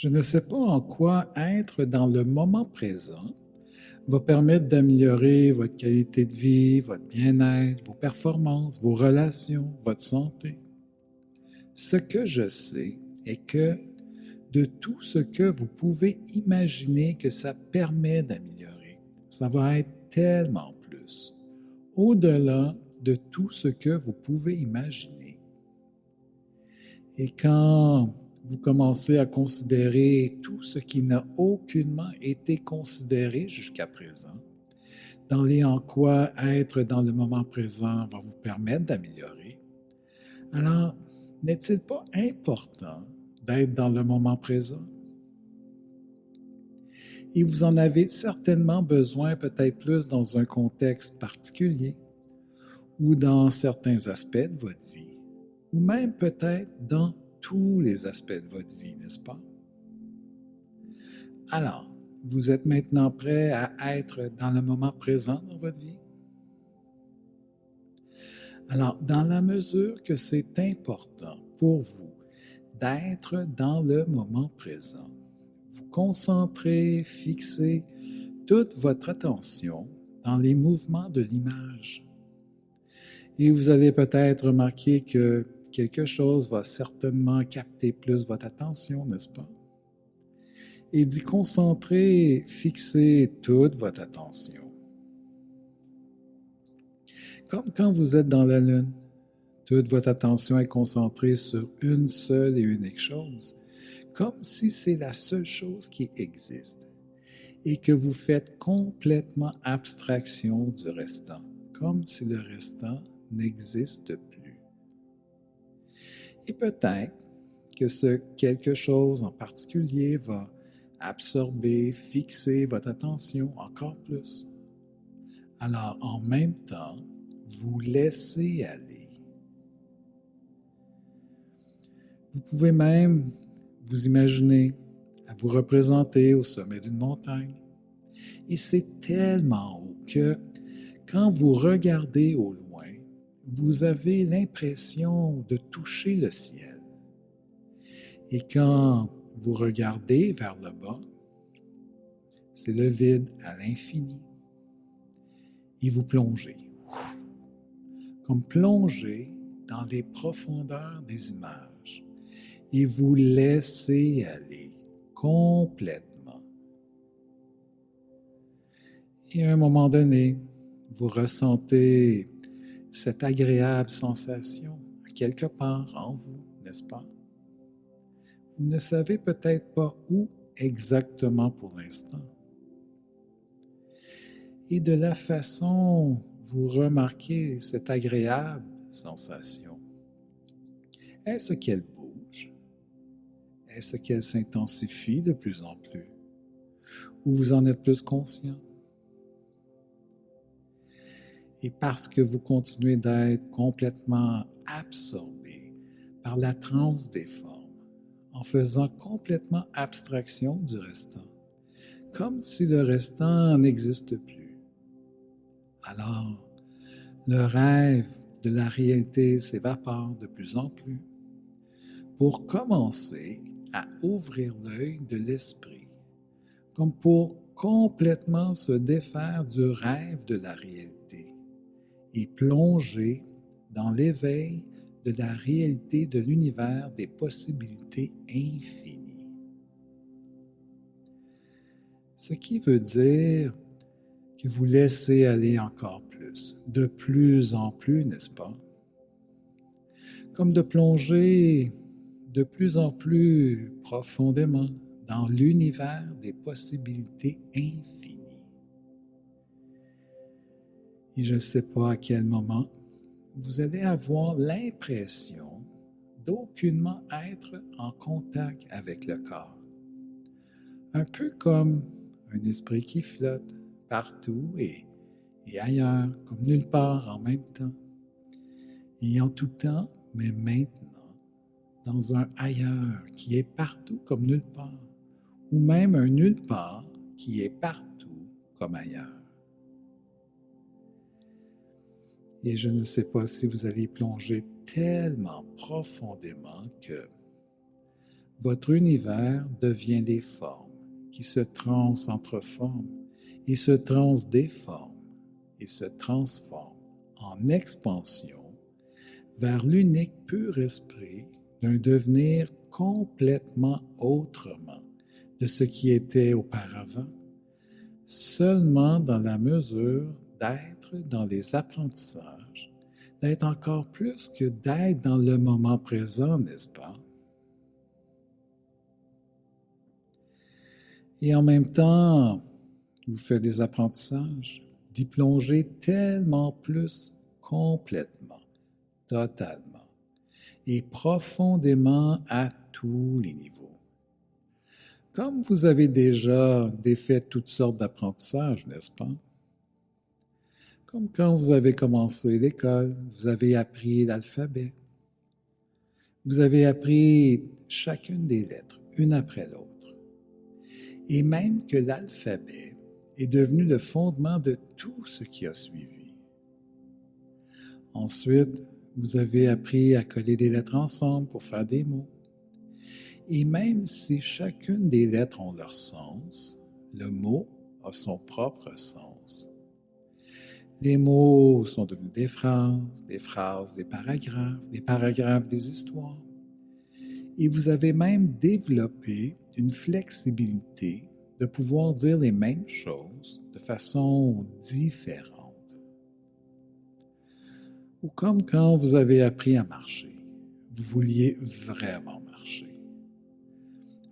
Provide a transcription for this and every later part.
Je ne sais pas en quoi être dans le moment présent va permettre d'améliorer votre qualité de vie, votre bien-être, vos performances, vos relations, votre santé. Ce que je sais est que de tout ce que vous pouvez imaginer que ça permet d'améliorer, ça va être tellement plus, au-delà de tout ce que vous pouvez imaginer. Et quand vous commencez à considérer tout ce qui n'a aucunement été considéré jusqu'à présent, dans les en quoi être dans le moment présent va vous permettre d'améliorer, alors n'est-il pas important d'être dans le moment présent? Et vous en avez certainement besoin peut-être plus dans un contexte particulier ou dans certains aspects de votre vie, ou même peut-être dans tous les aspects de votre vie, n'est-ce pas? Alors, vous êtes maintenant prêt à être dans le moment présent dans votre vie? Alors, dans la mesure que c'est important pour vous d'être dans le moment présent, vous concentrez, fixez toute votre attention dans les mouvements de l'image. Et vous allez peut-être remarquer que quelque chose va certainement capter plus votre attention, n'est-ce pas? Et d'y concentrer, fixer toute votre attention. Comme quand vous êtes dans la Lune, toute votre attention est concentrée sur une seule et unique chose, comme si c'est la seule chose qui existe, et que vous faites complètement abstraction du restant, comme si le restant n'existe plus. Et peut-être que ce quelque chose en particulier va absorber, fixer votre attention encore plus. Alors, en même temps, vous laissez aller. Vous pouvez même vous imaginer à vous représenter au sommet d'une montagne. Et c'est tellement haut que quand vous regardez au loin, vous avez l'impression de toucher le ciel. Et quand vous regardez vers le bas, c'est le vide à l'infini. Et vous plongez, comme plongez dans les profondeurs des images. Et vous laissez aller complètement. Et à un moment donné, vous ressentez cette agréable sensation quelque part en vous, n'est-ce pas? Vous ne savez peut-être pas où exactement pour l'instant. Et de la façon vous remarquez cette agréable sensation, est-ce qu'elle bouge? Est-ce qu'elle s'intensifie de plus en plus? Ou vous en êtes plus conscient? Et parce que vous continuez d'être complètement absorbé par la transe des formes, en faisant complètement abstraction du restant, comme si le restant n'existe plus. Alors, le rêve de la réalité s'évapore de plus en plus pour commencer à ouvrir l'œil de l'esprit, comme pour complètement se défaire du rêve de la réalité et plonger dans l'éveil de la réalité de l'univers des possibilités infinies. Ce qui veut dire que vous laissez aller encore plus, de plus en plus, n'est-ce pas? Comme de plonger de plus en plus profondément dans l'univers des possibilités infinies. Et je ne sais pas à quel moment vous allez avoir l'impression d'aucunement être en contact avec le corps. Un peu comme un esprit qui flotte partout et ailleurs, comme nulle part en même temps. Et en tout temps, mais maintenant, dans un ailleurs qui est partout comme nulle part, ou même un nulle part qui est partout comme ailleurs. Et je ne sais pas si vous allez plonger tellement profondément que votre univers devient des formes qui se transforment et se transdéforment et se transforment en expansion vers l'unique pur esprit d'un devenir complètement autrement de ce qui était auparavant, seulement dans la mesure d'être dans les apprentissages, d'être encore plus que d'être dans le moment présent, n'est-ce pas? Et en même temps, vous faites des apprentissages, d'y plonger tellement plus complètement, totalement et profondément à tous les niveaux. Comme vous avez déjà défait toutes sortes d'apprentissages, n'est-ce pas? Comme quand vous avez commencé l'école, vous avez appris l'alphabet. Vous avez appris chacune des lettres, une après l'autre. Et même que l'alphabet est devenu le fondement de tout ce qui a suivi. Ensuite, vous avez appris à coller des lettres ensemble pour faire des mots. Et même si chacune des lettres ont leur sens, le mot a son propre sens. Les mots sont devenus des phrases, des paragraphes, des histoires. Et vous avez même développé une flexibilité de pouvoir dire les mêmes choses de façon différente. Ou comme quand vous avez appris à marcher, vous vouliez vraiment marcher.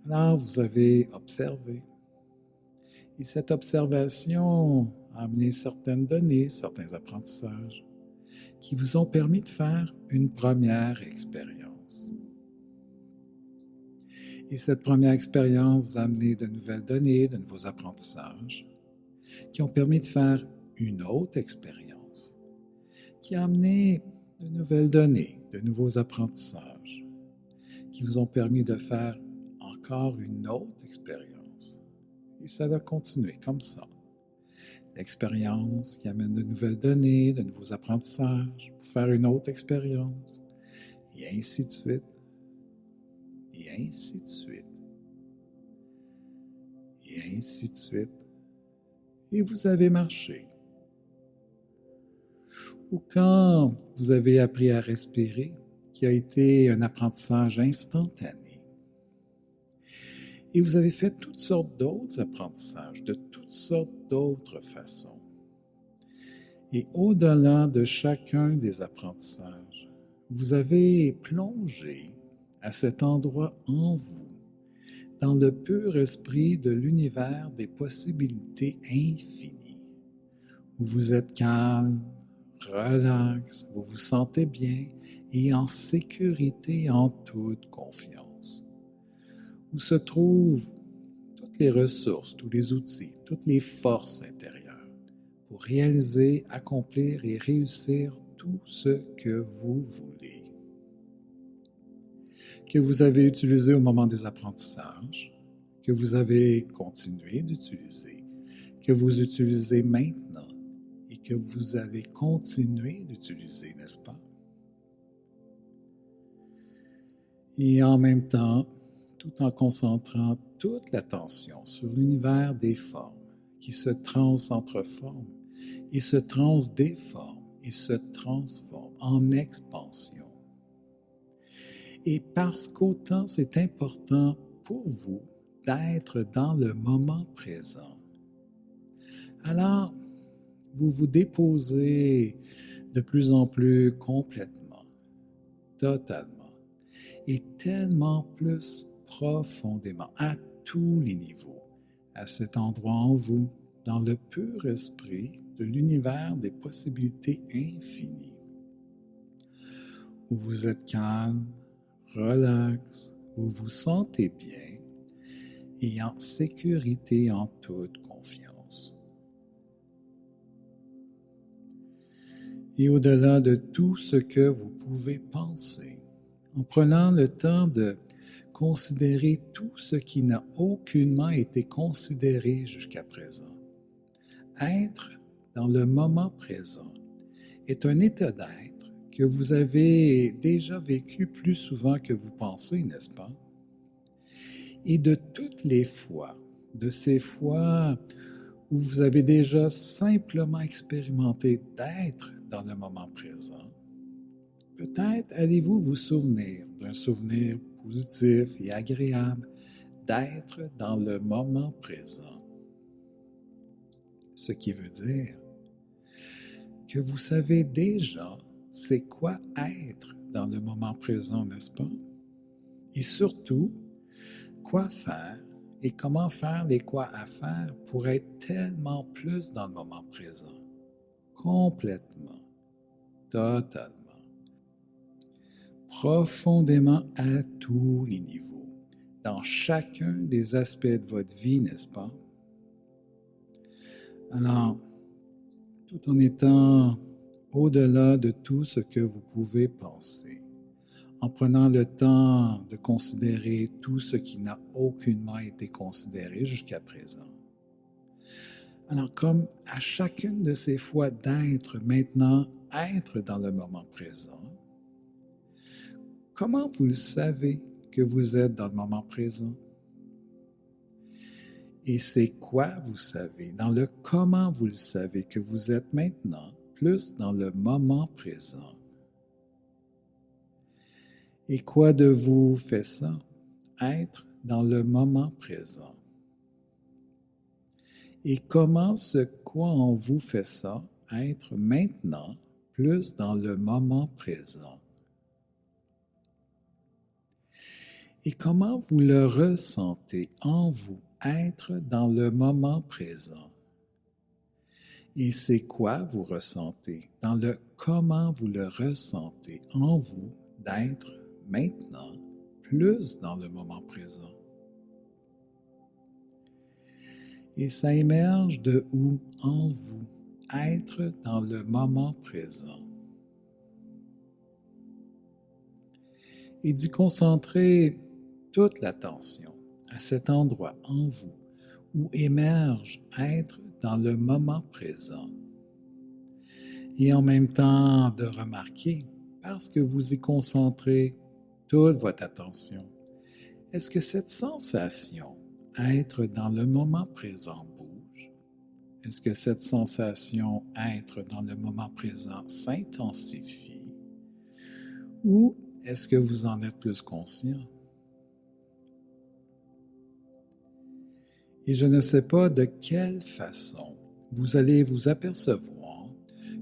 Alors vous avez observé. Et cette observation a amené certaines données, certains apprentissages qui vous ont permis de faire une première expérience. Et cette première expérience vous a amené de nouvelles données, de nouveaux apprentissages qui ont permis de faire une autre expérience qui a amené de nouvelles données, de nouveaux apprentissages qui vous ont permis de faire encore une autre expérience. Et ça va continuer comme ça. L'expérience qui amène de nouvelles données, de nouveaux apprentissages pour faire une autre expérience, et ainsi de suite, et ainsi de suite, et ainsi de suite. Et vous avez marché. Ou quand vous avez appris à respirer, qui a été un apprentissage instantané. Et vous avez fait toutes sortes d'autres apprentissages, de toutes sortes d'autres façons. Et au-delà de chacun des apprentissages, vous avez plongé à cet endroit en vous, dans le pur esprit de l'univers des possibilités infinies, où vous êtes calme, relax, vous vous sentez bien et en sécurité en toute confiance, où se trouvent toutes les ressources, tous les outils, toutes les forces intérieures pour réaliser, accomplir et réussir tout ce que vous voulez. Que vous avez utilisé au moment des apprentissages, que vous avez continué d'utiliser, que vous utilisez maintenant et que vous allez continuer d'utiliser, n'est-ce pas? Et en même temps, tout en concentrant toute l'attention sur l'univers des formes qui se transentreforment et se transdéforment et se transforment en expansion. Et parce qu'autant c'est important pour vous d'être dans le moment présent, alors vous vous déposez de plus en plus complètement, totalement, et tellement plus profondément, à tous les niveaux, à cet endroit en vous, dans le pur esprit de l'univers des possibilités infinies, où vous êtes calme, relax, vous vous sentez bien et en sécurité en toute confiance. Et au-delà de tout ce que vous pouvez penser, en prenant le temps de considérer tout ce qui n'a aucunement été considéré jusqu'à présent. Être dans le moment présent est un état d'être que vous avez déjà vécu plus souvent que vous pensez, n'est-ce pas? Et de toutes les fois, de ces fois où vous avez déjà simplement expérimenté d'être dans le moment présent, peut-être allez-vous vous souvenir d'un souvenir positif et agréable d'être dans le moment présent. Ce qui veut dire que vous savez déjà c'est quoi être dans le moment présent, n'est-ce pas? Et surtout, quoi faire et comment faire les quoi à faire pour être tellement plus dans le moment présent. Complètement, totalement, profondément à tous les niveaux, dans chacun des aspects de votre vie, n'est-ce pas? Alors, tout en étant au-delà de tout ce que vous pouvez penser, en prenant le temps de considérer tout ce qui n'a aucunement été considéré jusqu'à présent. Alors, comme à chacune de ces fois d'être maintenant, être dans le moment présent, comment vous le savez que vous êtes dans le moment présent? Et c'est quoi vous savez, dans le comment vous le savez que vous êtes maintenant, plus dans le moment présent? Et quoi de vous fait ça? Être dans le moment présent. Et comment ce quoi en vous fait ça? Être maintenant, plus dans le moment présent. Et comment vous le ressentez en vous, être dans le moment présent? Et c'est quoi vous ressentez dans le comment vous le ressentez en vous d'être maintenant plus dans le moment présent? Et ça émerge de où en vous être dans le moment présent? Et d'y concentrer toute l'attention à cet endroit en vous où émerge être dans le moment présent. Et en même temps de remarquer, parce que vous y concentrez toute votre attention, est-ce que cette sensation, être dans le moment présent, bouge? Est-ce que cette sensation, être dans le moment présent, s'intensifie? Ou est-ce que vous en êtes plus conscient? Et je ne sais pas de quelle façon vous allez vous apercevoir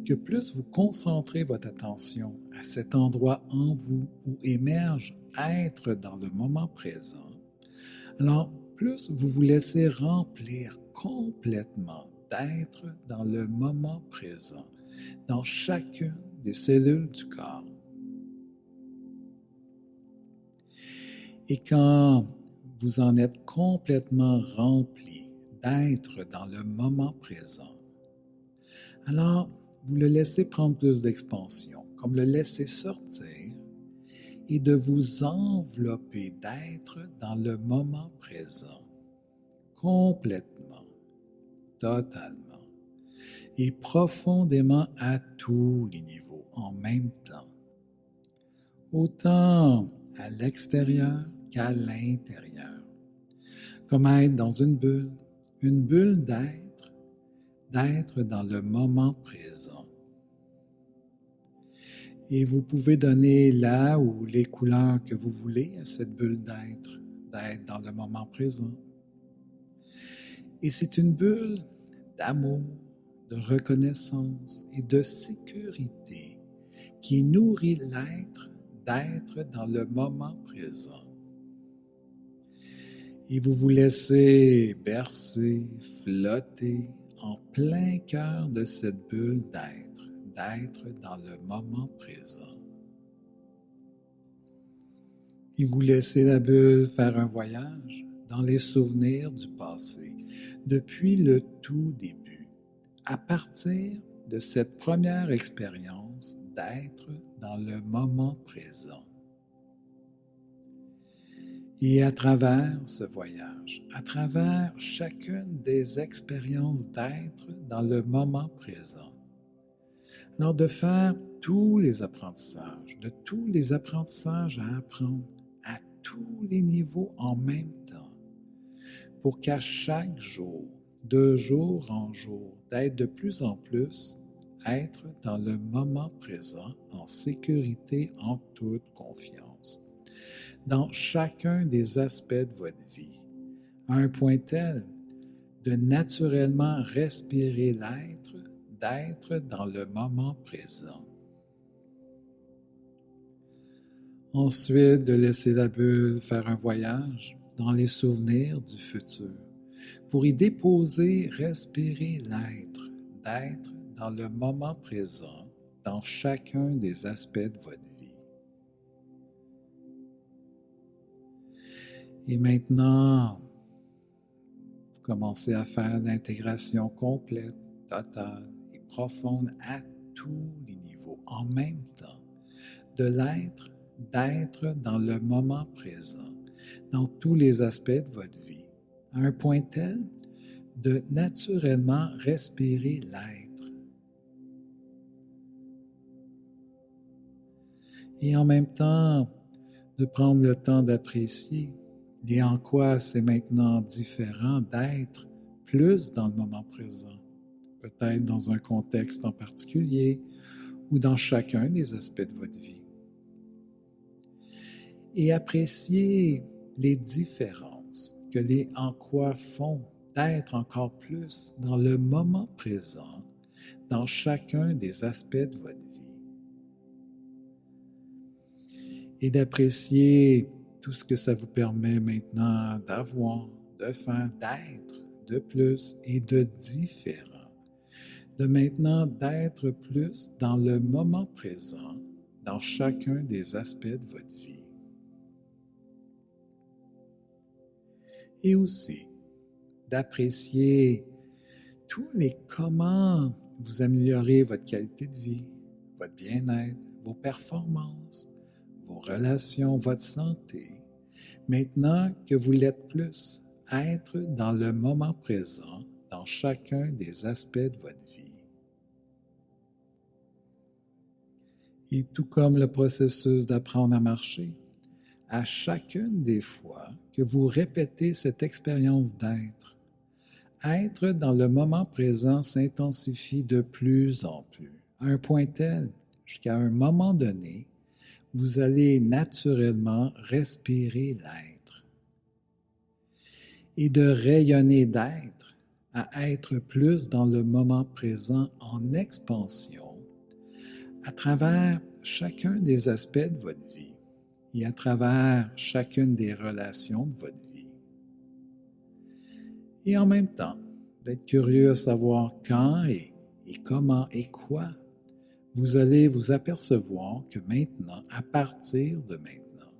que plus vous concentrez votre attention à cet endroit en vous où émerge être dans le moment présent, alors plus vous vous laissez remplir complètement d'être dans le moment présent, dans chacune des cellules du corps. Et quand vous en êtes complètement rempli d'être dans le moment présent, alors vous le laissez prendre plus d'expansion, comme le laisser sortir et de vous envelopper d'être dans le moment présent, complètement, totalement et profondément à tous les niveaux en même temps, autant à l'extérieur qu'à l'intérieur, comme être dans une bulle d'être dans le moment présent. Et vous pouvez donner là ou les couleurs que vous voulez à cette bulle d'être dans le moment présent. Et c'est une bulle d'amour, de reconnaissance et de sécurité qui nourrit l'être d'être dans le moment présent. Et vous vous laissez bercer, flotter en plein cœur de cette bulle d'être dans le moment présent. Et vous laissez la bulle faire un voyage dans les souvenirs du passé, depuis le tout début, à partir de cette première expérience d'être dans le moment présent. Et à travers ce voyage, à travers chacune des expériences d'être dans le moment présent, alors de faire tous les apprentissages, de tous les apprentissages à apprendre à tous les niveaux en même temps, pour qu'à chaque jour, de jour en jour, d'être de plus en plus, être dans le moment présent, en sécurité, en toute confiance, dans chacun des aspects de votre vie, à un point tel de naturellement respirer l'être, d'être dans le moment présent. Ensuite, de laisser la bulle faire un voyage dans les souvenirs du futur, pour y déposer, respirer l'être, d'être dans le moment présent, dans chacun des aspects de votre vie. Et maintenant, vous commencez à faire l'intégration complète, totale et profonde à tous les niveaux, en même temps, de l'être, d'être dans le moment présent, dans tous les aspects de votre vie, à un point tel de naturellement respirer l'être. Et en même temps, de prendre le temps d'apprécier et en quoi c'est maintenant différent d'être plus dans le moment présent, peut-être dans un contexte en particulier ou dans chacun des aspects de votre vie. Et apprécier les différences que les en quoi font d'être encore plus dans le moment présent, dans chacun des aspects de votre vie. Et d'apprécier tout ce que ça vous permet maintenant d'avoir, de faire, d'être de plus et de différent. De maintenant d'être plus dans le moment présent, dans chacun des aspects de votre vie. Et aussi d'apprécier tous les comment vous améliorez votre qualité de vie, votre bien-être, vos performances, vos relations, votre santé, maintenant que vous l'êtes plus, être dans le moment présent, dans chacun des aspects de votre vie. Et tout comme le processus d'apprendre à marcher, à chacune des fois que vous répétez cette expérience d'être, être dans le moment présent s'intensifie de plus en plus, à un point tel, jusqu'à un moment donné, vous allez naturellement respirer l'être. Et de rayonner d'être à être plus dans le moment présent en expansion à travers chacun des aspects de votre vie et à travers chacune des relations de votre vie. Et en même temps, d'être curieux à savoir quand et comment et quoi vous allez vous apercevoir que maintenant, à partir de maintenant,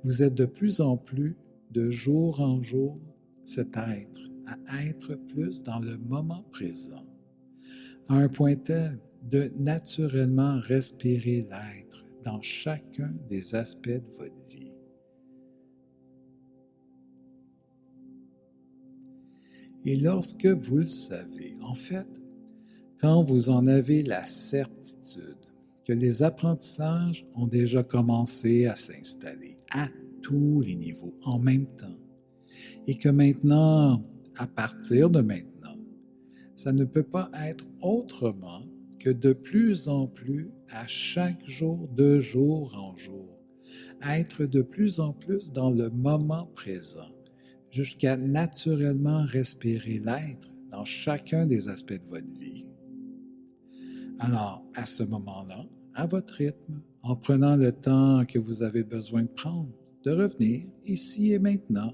vous êtes de plus en plus, de jour en jour, cet être, à être plus dans le moment présent, à un point tel de naturellement respirer l'être dans chacun des aspects de votre vie. Et lorsque vous le savez, en fait, quand vous en avez la certitude que les apprentissages ont déjà commencé à s'installer à tous les niveaux en même temps, et que maintenant, à partir de maintenant, ça ne peut pas être autrement que de plus en plus, à chaque jour, de jour en jour, être de plus en plus dans le moment présent, jusqu'à naturellement respirer l'être dans chacun des aspects de votre vie. Alors, à ce moment-là, à votre rythme, en prenant le temps que vous avez besoin de prendre, de revenir ici et maintenant,